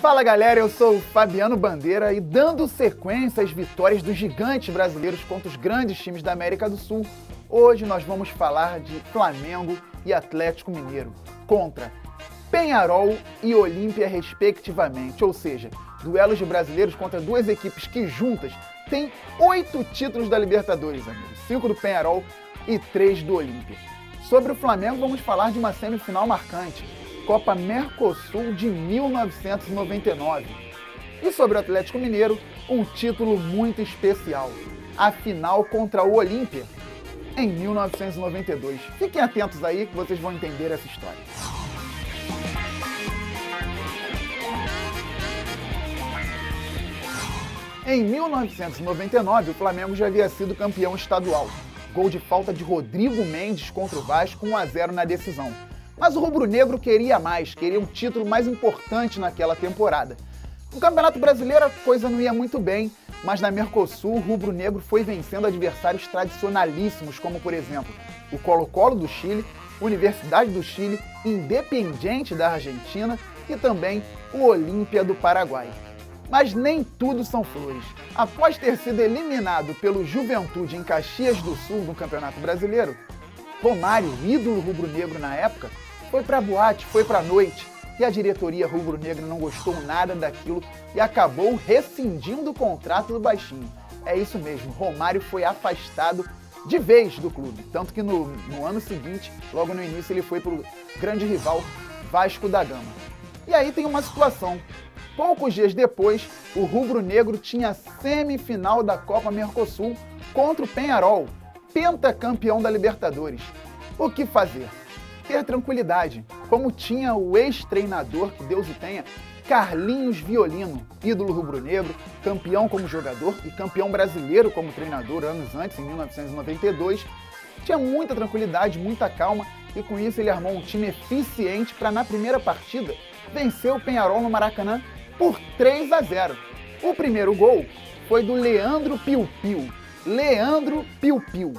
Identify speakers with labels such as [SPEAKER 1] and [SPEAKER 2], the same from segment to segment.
[SPEAKER 1] Fala galera, eu sou o Fabiano Bandeira e dando sequência às vitórias dos gigantes brasileiros contra os grandes times da América do Sul, hoje nós vamos falar de Flamengo e Atlético Mineiro contra Peñarol e Olímpia respectivamente, ou seja, duelos de brasileiros contra duas equipes que juntas têm 8 títulos da Libertadores, amigos, 5 do Peñarol e 3 do Olímpia. Sobre o Flamengo vamos falar de uma semifinal marcante, Copa Mercosul de 1999. E sobre o Atlético Mineiro, um título muito especial, a final contra o Olímpia em 1992. Fiquem atentos aí que vocês vão entender essa história. Em 1999, o Flamengo já havia sido campeão estadual. Gol de falta de Rodrigo Mendes contra o Vasco, 1-0 na decisão. Mas o rubro-negro queria mais, queria um título mais importante naquela temporada. No Campeonato Brasileiro a coisa não ia muito bem, mas na Mercosul o rubro-negro foi vencendo adversários tradicionalíssimos, como por exemplo o Colo-Colo do Chile, Universidade do Chile, Independiente da Argentina e também o Olímpia do Paraguai. Mas nem tudo são flores. Após ter sido eliminado pelo Juventude em Caxias do Sul no Campeonato Brasileiro, Romário, ídolo rubro-negro na época, foi pra boate, foi pra noite, e a diretoria rubro-negra não gostou nada daquilo e acabou rescindindo o contrato do baixinho. É isso mesmo, Romário foi afastado de vez do clube, tanto que no ano seguinte, logo no início, ele foi pro grande rival Vasco da Gama. E aí tem uma situação. Poucos dias depois, o rubro-negro tinha a semifinal da Copa Mercosul contra o Peñarol, pentacampeão da Libertadores. O que fazer? Ter tranquilidade, como tinha o ex-treinador, que Deus o tenha, Carlinhos Violino, ídolo rubro-negro, campeão como jogador e campeão brasileiro como treinador anos antes, em 1992. Tinha muita tranquilidade, muita calma e com isso ele armou um time eficiente para na primeira partida vencer o Peñarol no Maracanã por 3-0. O primeiro gol foi do Leandro Piu-Piu. Leandro Piu-Piu.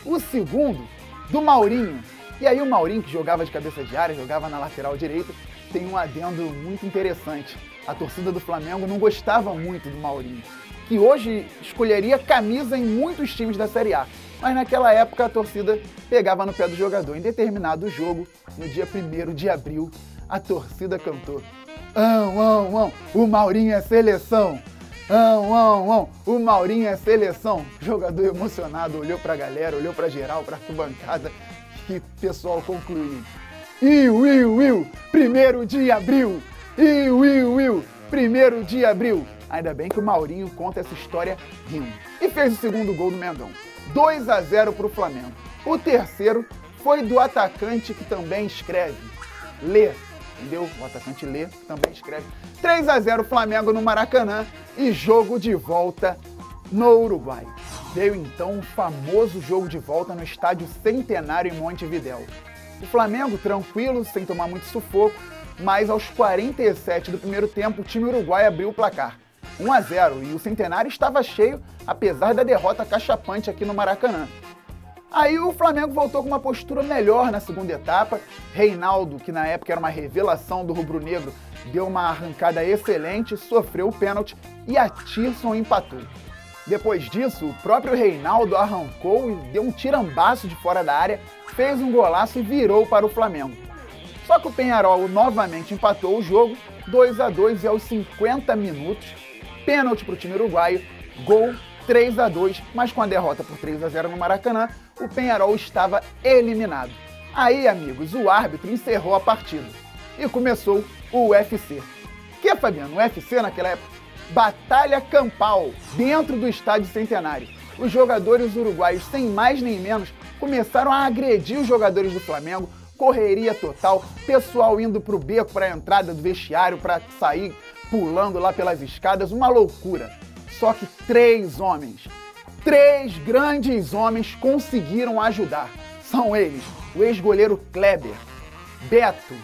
[SPEAKER 1] O segundo, do Maurinho. E aí o Maurinho, que jogava de cabeça de área, jogava na lateral direita, tem um adendo muito interessante. A torcida do Flamengo não gostava muito do Maurinho, que hoje escolheria camisa em muitos times da Série A. Mas naquela época a torcida pegava no pé do jogador. Em determinado jogo, no dia 1º de abril, a torcida cantou: o Maurinho é seleção! O Maurinho é seleção! O jogador emocionado olhou pra galera, olhou pra geral, pra arquibancada e o pessoal concluiu: 1º de abril! 1º de abril! Ainda bem que o Maurinho conta essa história rindo. E fez o segundo gol do Mengão. 2-0 pro Flamengo. O terceiro foi do atacante que também escreve, Lê. Entendeu? O atacante Lê também escreve. 3-0 Flamengo no Maracanã e jogo de volta no Uruguai. Veio então o famoso jogo de volta no Estádio Centenário em Montevidéu. O Flamengo tranquilo, sem tomar muito sufoco, mas aos 47 do primeiro tempo o time uruguai abriu o placar. 1-0 e o Centenário estava cheio, apesar da derrota cachapante aqui no Maracanã. Aí o Flamengo voltou com uma postura melhor na segunda etapa. Reinaldo, que na época era uma revelação do rubro-negro, deu uma arrancada excelente, sofreu o pênalti e a Tirson empatou. Depois disso, o próprio Reinaldo arrancou e deu um tirambaço de fora da área, fez um golaço e virou para o Flamengo. Só que o Peñarol novamente empatou o jogo, 2-2 e aos 50 minutos, pênalti para o time uruguaio, gol 3-2, mas com a derrota por 3-0 no Maracanã, o Peñarol estava eliminado. Aí, amigos, o árbitro encerrou a partida e começou o UFC. Que, Fabiano? O UFC naquela época? Batalha campal, dentro do Estádio Centenário. Os jogadores uruguaios, sem mais nem menos, começaram a agredir os jogadores do Flamengo, correria total, pessoal indo pro beco para a entrada do vestiário, para sair pulando lá pelas escadas, uma loucura. Só que 3 grandes homens conseguiram ajudar. São eles, o ex-goleiro Kleber, Beto,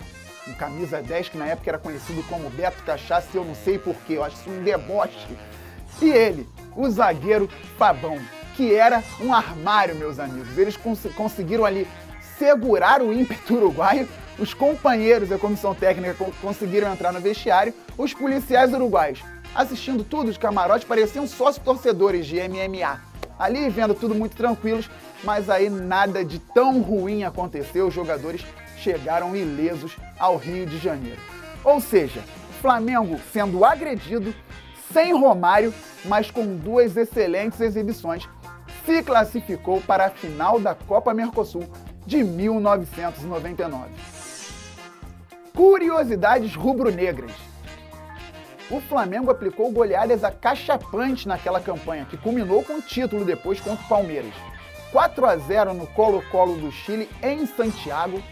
[SPEAKER 1] um camisa 10 que na época era conhecido como Beto Cachaça, e eu não sei porquê, eu acho isso um deboche. E ele, o zagueiro Fabão, que era um armário, meus amigos. Eles conseguiram ali segurar o ímpeto uruguaio, Os companheiros e a comissão técnica conseguiram entrar no vestiário, os policiais uruguaios, assistindo tudo de camarote, pareciam sócio-torcedores de MMA. Ali vendo tudo muito tranquilos, mas aí nada de tão ruim aconteceu, os jogadores chegaram ilesos ao Rio de Janeiro. Ou seja, Flamengo sendo agredido, sem Romário, mas com duas excelentes exibições, se classificou para a final da Copa Mercosul de 1999. Curiosidades rubro-negras. O Flamengo aplicou goleadas acachapantes naquela campanha, que culminou com o título depois contra o Palmeiras. 4-0 no Colo-Colo do Chile em Santiago,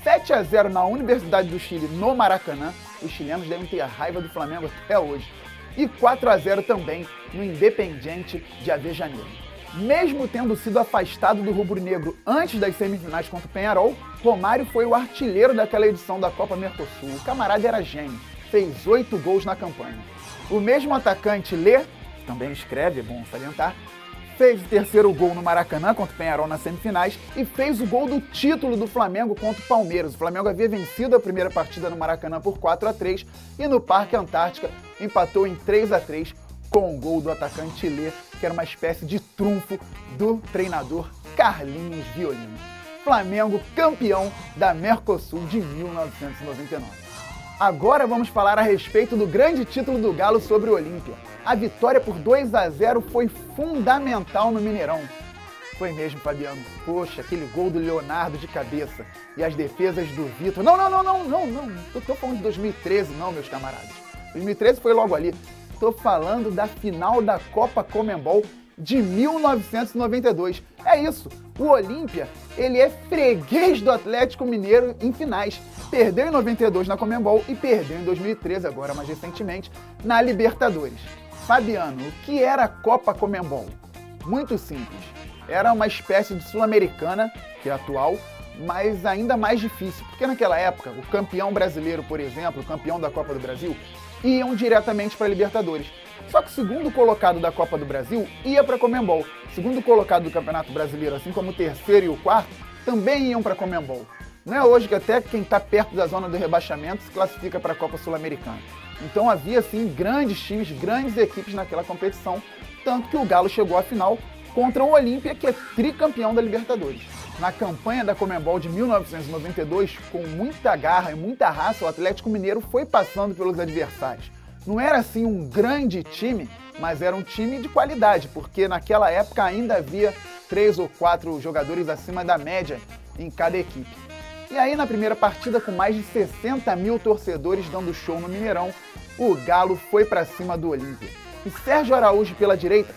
[SPEAKER 1] 7-0 na Universidade do Chile no Maracanã, os chilenos devem ter a raiva do Flamengo até hoje, e 4-0 também no Independiente de Avejaneiro. Mesmo tendo sido afastado do rubro-negro antes das semifinais contra o Peñarol, Romário foi o artilheiro daquela edição da Copa Mercosul. O camarada era gênio, fez 8 gols na campanha. O mesmo atacante Lê, também escreve, é bom salientar, fez o terceiro gol no Maracanã contra o Peñarol nas semifinais e fez o gol do título do Flamengo contra o Palmeiras. O Flamengo havia vencido a primeira partida no Maracanã por 4-3 e no Parque Antártica empatou em 3-3 com o gol do atacante Lê, que era uma espécie de trunfo do treinador Carlinhos Violino. Flamengo campeão da Mercosul de 1999. Agora vamos falar a respeito do grande título do Galo sobre o Olímpia. A vitória por 2-0 foi fundamental no Mineirão. Foi mesmo, Fabiano. Poxa, aquele gol do Leonardo de cabeça e as defesas do Vitor. Não. Tô falando de 2013, não, meus camaradas. 2013 foi logo ali. Tô falando da final da Copa Conmebol de 1992. É isso, o Olímpia, ele é freguês do Atlético Mineiro em finais. Perdeu em 92 na Conmebol e perdeu em 2013, agora mais recentemente, na Libertadores. Fabiano, o que era a Copa Conmebol? Muito simples. Era uma espécie de Sul-Americana, que é atual, mas ainda mais difícil, porque naquela época, o campeão brasileiro, por exemplo, o campeão da Copa do Brasil, iam diretamente para a Libertadores. Só que o segundo colocado da Copa do Brasil ia para a Conmebol. O segundo colocado do Campeonato Brasileiro, assim como o terceiro e o quarto, também iam para a Conmebol. Não é hoje que até quem está perto da zona do rebaixamento se classifica para a Copa Sul-Americana. Então havia, sim, grandes times, grandes equipes naquela competição, tanto que o Galo chegou à final contra o Olímpia, que é tricampeão da Libertadores. Na campanha da Conmebol de 1992, com muita garra e muita raça, o Atlético Mineiro foi passando pelos adversários. Não era assim um grande time, mas era um time de qualidade, porque naquela época ainda havia 3 ou 4 jogadores acima da média em cada equipe. E aí na primeira partida, com mais de 60 mil torcedores dando show no Mineirão, o Galo foi para cima do Olímpia. E Sérgio Araújo pela direita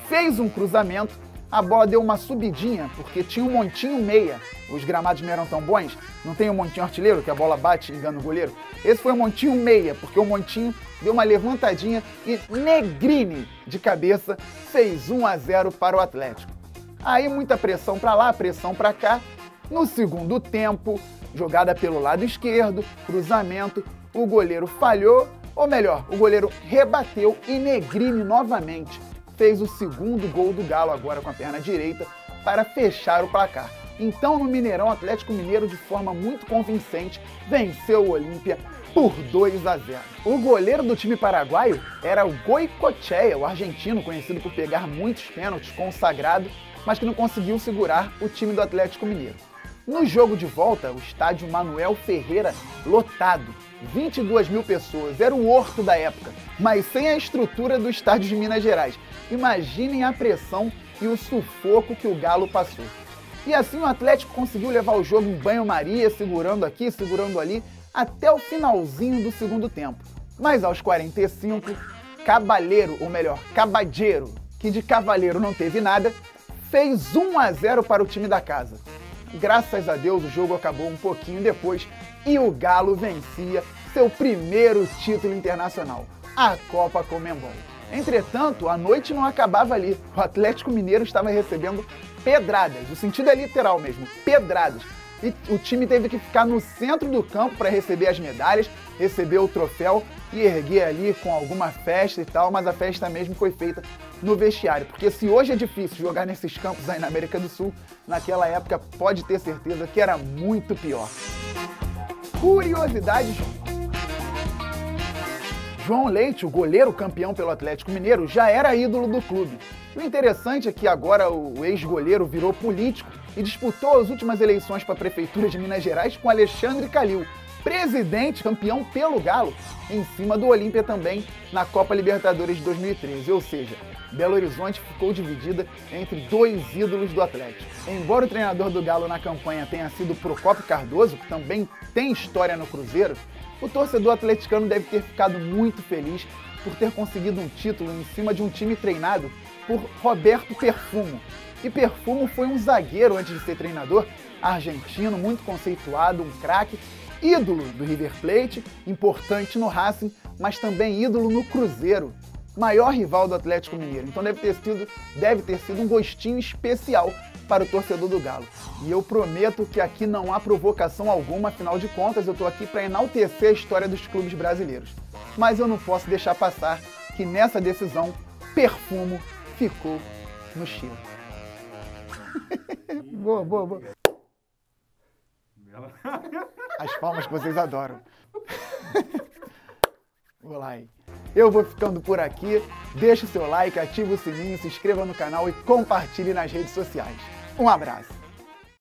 [SPEAKER 1] fez um cruzamento, a bola deu uma subidinha, porque tinha um montinho meia. Os gramados não eram tão bons, não tem um montinho artilheiro, que a bola bate e engana o goleiro. Esse foi um montinho meia, porque o montinho deu uma levantadinha e Negrini, de cabeça, fez 1-0 para o Atlético. Aí muita pressão para lá, pressão para cá. No segundo tempo, jogada pelo lado esquerdo, cruzamento, o goleiro falhou, ou melhor, o goleiro rebateu e Negrini novamente fez o segundo gol do Galo, agora com a perna direita, para fechar o placar. Então, no Mineirão, o Atlético Mineiro, de forma muito convincente, venceu o Olímpia por 2-0. O goleiro do time paraguaio era o Goicoechea, o argentino, conhecido por pegar muitos pênaltis, consagrado, mas que não conseguiu segurar o time do Atlético Mineiro. No jogo de volta, o estádio Manuel Ferreira lotado, 22 mil pessoas, era o Horto da época, mas sem a estrutura do estádio de Minas Gerais. Imaginem a pressão e o sufoco que o Galo passou. E assim o Atlético conseguiu levar o jogo em banho-maria, segurando aqui, segurando ali, até o finalzinho do segundo tempo. Mas aos 45, Cabaleiro, ou melhor, Cabadeiro, que de cavaleiro não teve nada, fez 1-0 para o time da casa. Graças a Deus o jogo acabou um pouquinho depois e o Galo vencia seu primeiro título internacional, a Copa Conmebol. Entretanto, a noite não acabava ali. O Atlético Mineiro estava recebendo pedradas, o sentido é literal mesmo, pedradas. E o time teve que ficar no centro do campo para receber as medalhas, receber o troféu e erguer ali com alguma festa e tal, mas a festa mesmo foi feita no vestiário, porque se hoje é difícil jogar nesses campos aí na América do Sul, naquela época pode ter certeza que era muito pior. Curiosidades. João Leite, o goleiro campeão pelo Atlético Mineiro, já era ídolo do clube. O interessante é que agora o ex-goleiro virou político e disputou as últimas eleições para a Prefeitura de Minas Gerais com Alexandre Calil, presidente campeão pelo Galo, em cima do Olímpia também na Copa Libertadores de 2013. Ou seja, Belo Horizonte ficou dividida entre dois ídolos do Atlético. Embora o treinador do Galo na campanha tenha sido Procópio Cardoso, que também tem história no Cruzeiro, o torcedor atleticano deve ter ficado muito feliz por ter conseguido um título em cima de um time treinado por Roberto Perfumo. E Perfumo foi um zagueiro antes de ser treinador, argentino, muito conceituado, um craque, ídolo do River Plate, importante no Racing, mas também ídolo no Cruzeiro, maior rival do Atlético Mineiro. Então deve ter sido um gostinho especial para o torcedor do Galo. E eu prometo que aqui não há provocação alguma, afinal de contas eu estou aqui para enaltecer a história dos clubes brasileiros. Mas eu não posso deixar passar que nessa decisão, Perfumo ficou no Chile. Boa. As palmas que vocês adoram. Vou lá, hein? Eu vou ficando por aqui. Deixe o seu like, ative o sininho, se inscreva no canal e compartilhe nas redes sociais. Um abraço!